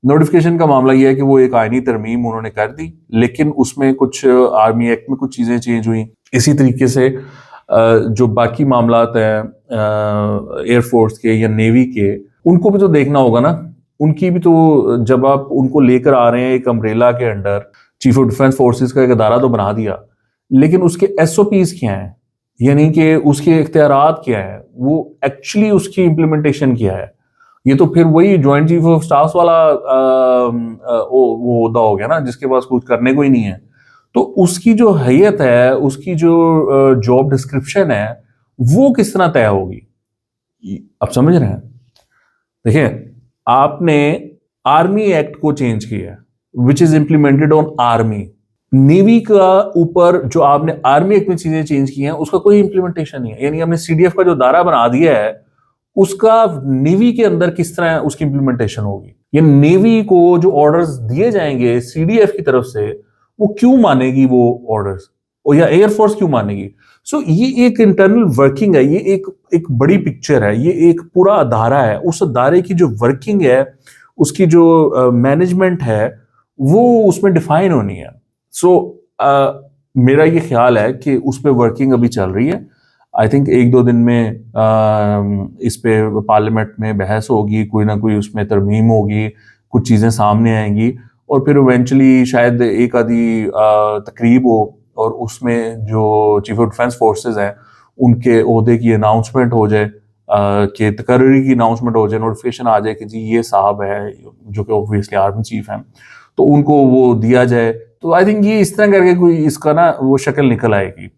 Notification का मामला ये है कि वो एक आईनी तरमीम उन्होंने कर दी, लेकिन उसमें कुछ आर्मी एक्ट में कुछ चीज़ें चेंज हुई। इसी तरीके से जो बाकी मामलात हैं एयरफोर्स के या नेवी के, उनको भी तो देखना होगा ना। उनकी भी तो, जब आप उनको लेकर आ रहे हैं एक अम्ब्रेला के under, chief of defence forces का एक अदारा तो बना दिया, लेकिन उसके एसओपीज क्या हैं, यानी कि उसके इख्तियारात क्या है, वो एक्चुअली उसकी इम्प्लीमेंटेशन क्या है। ये तो फिर वही ज्वाइंट चीफ ऑफ स्टाफ वाला वो होता हो गया ना, जिसके पास कुछ करने को ही नहीं है। तो उसकी जो हैयत है, उसकी जो जॉब डिस्क्रिप्शन है, वो किस तरह तय होगी, आप समझ रहे हैं। देखिए, आपने आर्मी एक्ट को चेंज किया, which is implemented on army. Navy का ऊपर जो आपने आर्मी एक्ट में चीजें चेंज की हैं, उसका कोई इंप्लीमेंटेशन नहीं है। यानी हमने सीडीएफ का जो दायरा बना दिया है, उसका नेवी के अंदर किस तरह उसकी इंप्लीमेंटेशन होगी। ये नेवी को जो ऑर्डर्स दिए जाएंगे सीडीएफ की तरफ से, वो क्यों मानेगी वो ऑर्डर्स, और या एयरफोर्स क्यों मानेगी। सो ये एक इंटरनल वर्किंग है, ये एक बड़ी पिक्चर है, ये एक पूरा अदारा है। उस अदारे की जो वर्किंग है, उसकी जो मैनेजमेंट है, वो उसमें डिफाइन होनी है। सो मेरा ये ख्याल है कि उस पर वर्किंग अभी चल रही है। आई थिंक एक दो दिन में इस पे पार्लियामेंट में बहस होगी, कोई ना कोई उसमें तरमीम होगी, कुछ चीज़ें सामने आएंगी, और फिर इवेंचुअली शायद एक आधी तकरीब हो, और उसमें जो चीफ ऑफ डिफेंस फोर्सेस हैं उनके ओहदे की अनाउंसमेंट हो जाए, कि तकर्री की अनाउंसमेंट हो जाए, नोटिफिकेशन आ जाए कि जी ये साहब है, जो कि ऑब्वियसली आर्मी चीफ हैं, तो उनको वो दिया जाए। तो आई थिंक ये इस तरह करके कोई इसका ना वो शक्ल निकल आएगी।